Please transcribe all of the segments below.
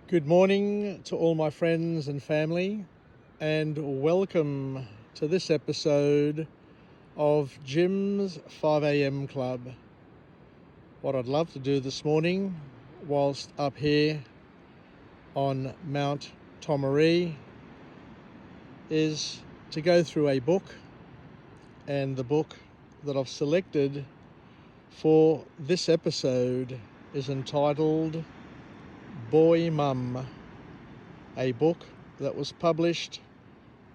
Good morning to all my friends and family, and welcome to this episode of Jim's 5am Club. What I'd love to do this morning, whilst up here on Mount Tomaree, is to go through a book, and the book that I've selected for this episode is entitled Boy Mum, a book that was published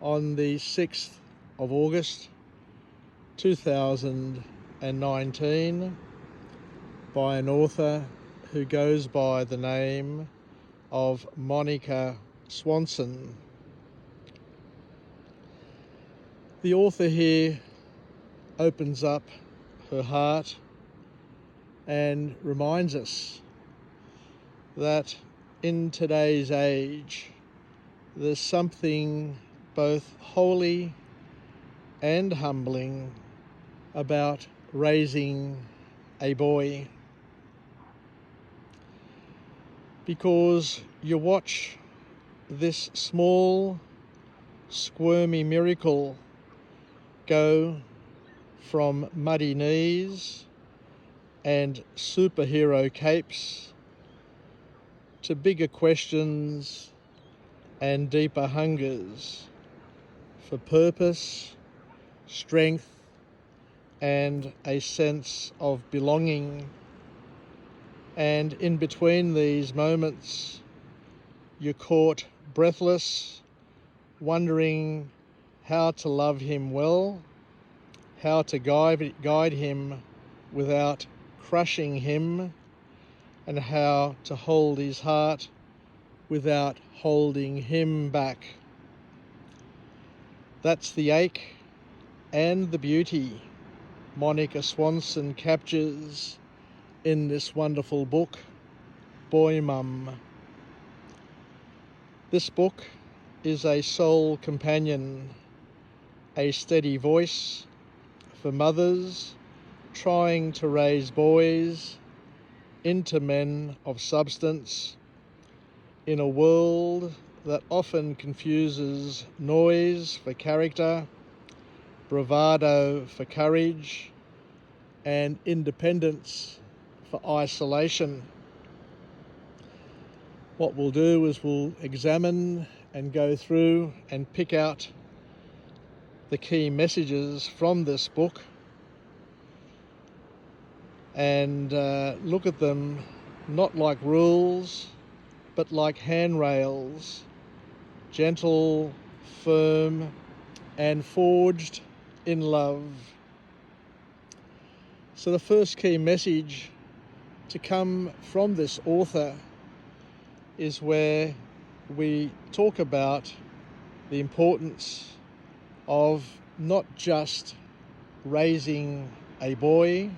on the 6th of August 2019 by an author who goes by the name of Monica Swanson. The author here opens up her heart and reminds us that in today's age there's something both holy and humbling about raising a boy, because you watch this small squirmy miracle go from muddy knees and superhero capes to bigger questions and deeper hungers for purpose, strength, and a sense of belonging. And in between these moments, you're caught breathless, wondering how to love him well, how to guide him without crushing him, and how to hold his heart without holding him back. That's the ache and the beauty Monica Swanson captures in this wonderful book, Boy Mum. This book is a soul companion, a steady voice for mothers trying to raise boys into men of substance in a world that often confuses noise for character, bravado for courage, and independence for isolation. What we'll do is we'll examine and go through and pick out the key messages from this book and look at them not like rules, but like handrails, gentle, firm, and forged in love. So the first key message to come from this author is where we talk about the importance of not just raising a boy,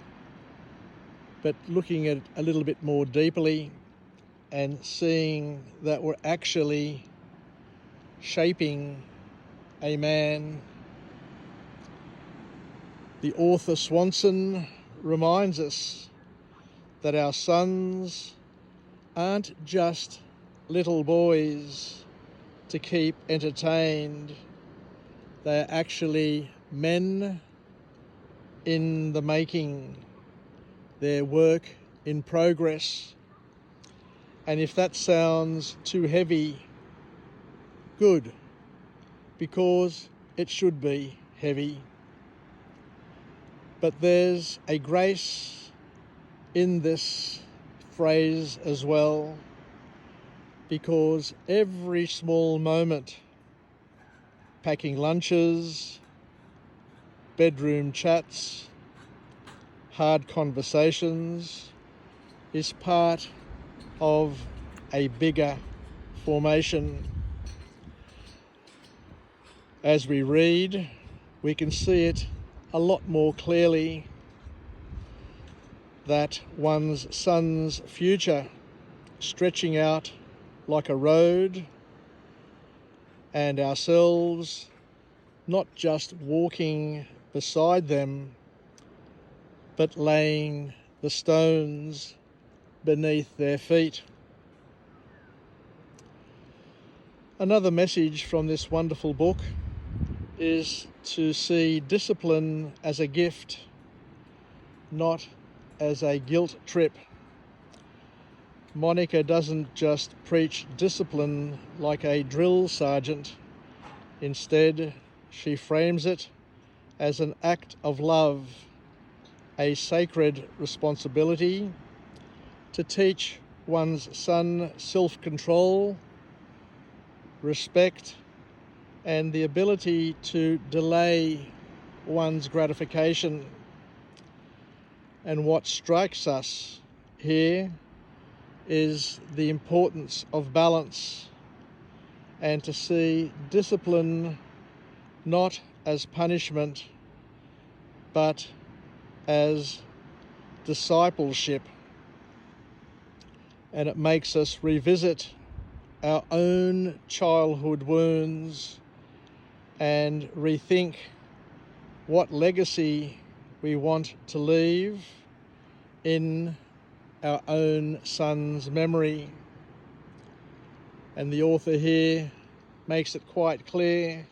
but looking at it a little bit more deeply and seeing that we're actually shaping a man. The author Swanson reminds us that our sons aren't just little boys to keep entertained. They're actually men in the making. They're work in progress. And if that sounds too heavy, good, because it should be heavy. But there's a grace in this phrase as well, because every small moment, packing lunches, bedroom chats, hard conversations, is part of a bigger formation. As we read, we can see it a lot more clearly, that one's son's future stretching out like a road, and ourselves not just walking beside them, but laying the stones beneath their feet. Another message from this wonderful book is to see discipline as a gift, not as a guilt trip. Monica doesn't just preach discipline like a drill sergeant. Instead, she frames it as an act of love, a sacred responsibility to teach one's son self-control, respect, and the ability to delay one's gratification. And what strikes us here is the importance of balance, and to see discipline not as punishment but as discipleship. And it makes us revisit our own childhood wounds and rethink what legacy we want to leave in our own son's memory. And the author here makes it quite clear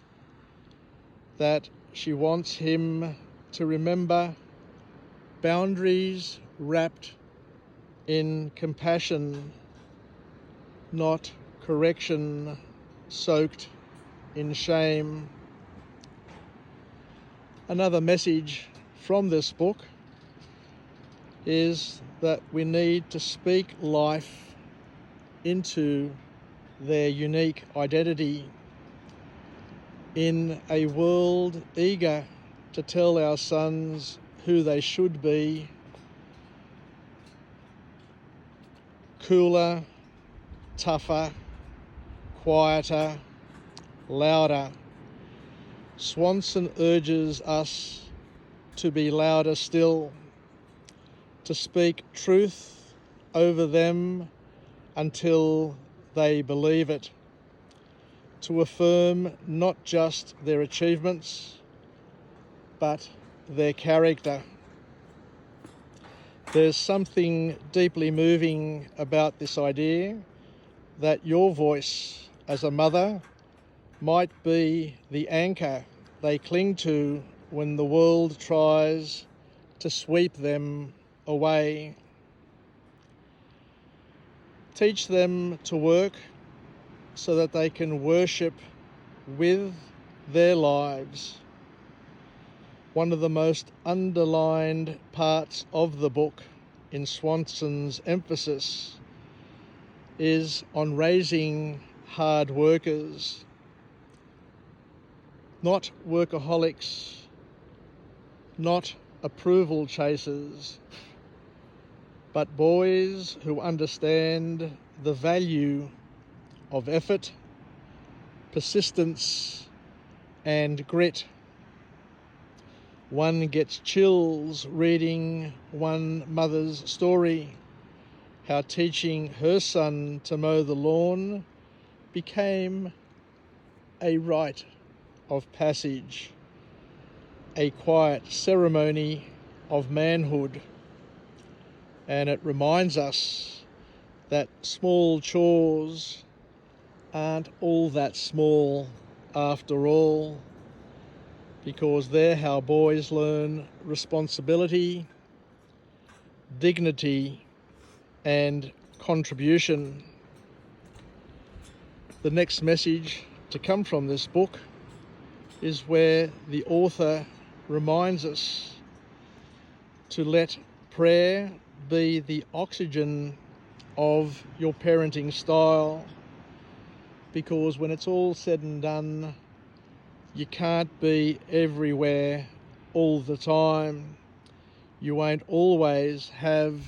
that she wants him to remember boundaries wrapped in compassion, not correction soaked in shame. Another message from this book is that we need to speak life into their unique identity in a world eager to tell our sons who they should be: cooler, tougher, quieter, louder. Swanson urges us to be louder still, to speak truth over them until they believe it, to affirm not just their achievements, but their character. There's something deeply moving about this idea that your voice as a mother might be the anchor they cling to when the world tries to sweep them away. Teach them to work so that they can worship with their lives. One of the most underlined parts of the book in Swanson's emphasis is on raising hard workers, not workaholics, not approval chasers, but boys who understand the value of effort, persistence, and grit. One gets chills reading one mother's story, how teaching her son to mow the lawn became a rite of passage, a quiet ceremony of manhood. And it reminds us that small chores aren't all that small after all, because they're how boys learn responsibility, dignity, and contribution. The next message to come from this book is where the author reminds us to let prayer be the oxygen of your parenting style, because when it's all said and done, you can't be everywhere all the time. You won't always have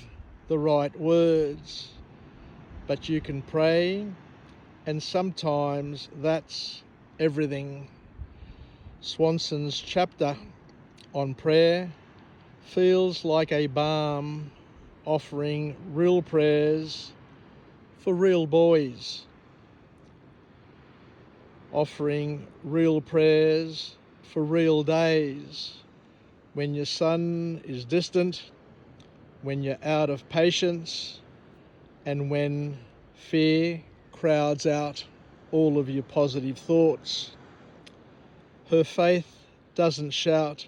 the right words, but you can pray, and sometimes that's everything. Swanson's chapter on prayer feels like a balm, offering real prayers for real boys, offering real prayers for real days, when your son is distant, when you're out of patience, and when fear crowds out. all of your positive thoughts. Her faith doesn't shout.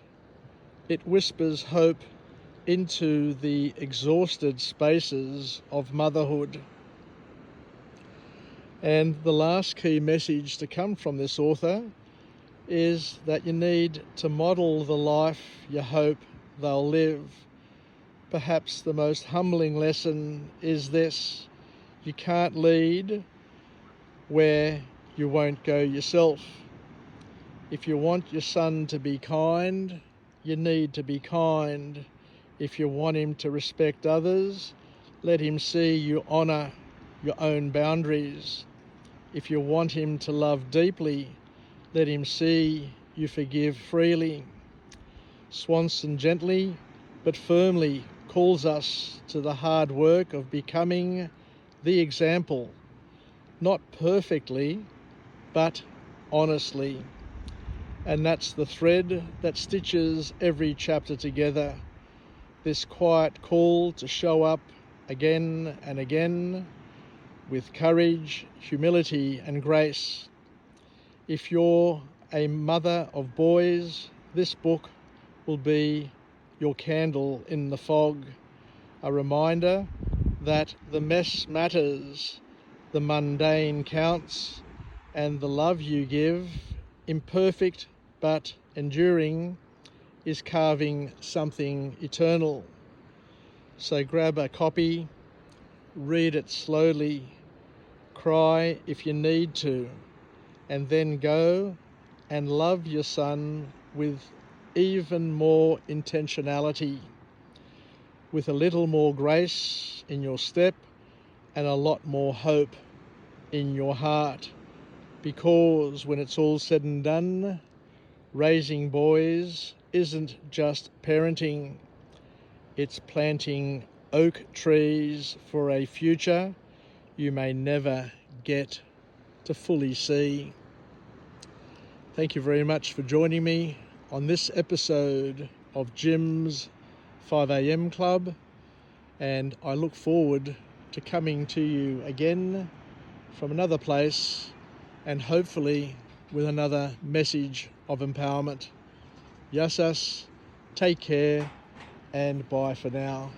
It whispers hope into the exhausted spaces of motherhood. And the last key message to come from this author is that you need to model the life you hope they'll live. Perhaps the most humbling lesson is this: you can't lead where you won't go yourself. If you want your son to be kind, you need to be kind. If you want him to respect others, let him see you honour your own boundaries. If you want him to love deeply, let him see you forgive freely. Swanson gently but firmly calls us to the hard work of becoming the example, not perfectly, but honestly. And that's the thread that stitches every chapter together. This quiet call to show up again and again with courage, humility, and grace. If you're a mother of boys, this book will be your candle in the fog, a reminder that the mess matters, the mundane counts, and the love you give, imperfect but enduring, is carving something eternal. So grab a copy, read it slowly, cry if you need to, and then go and love your son with even more intentionality, with a little more grace in your step and a lot more hope in your heart. Because when it's all said and done, raising boys isn't just parenting, it's planting oak trees for a future you may never get to fully see. Thank you very much for joining me on this episode of Jim's 5am Club, and I look forward to coming to you again from another place, and hopefully with another message of empowerment. Yassas, take care, and bye for now.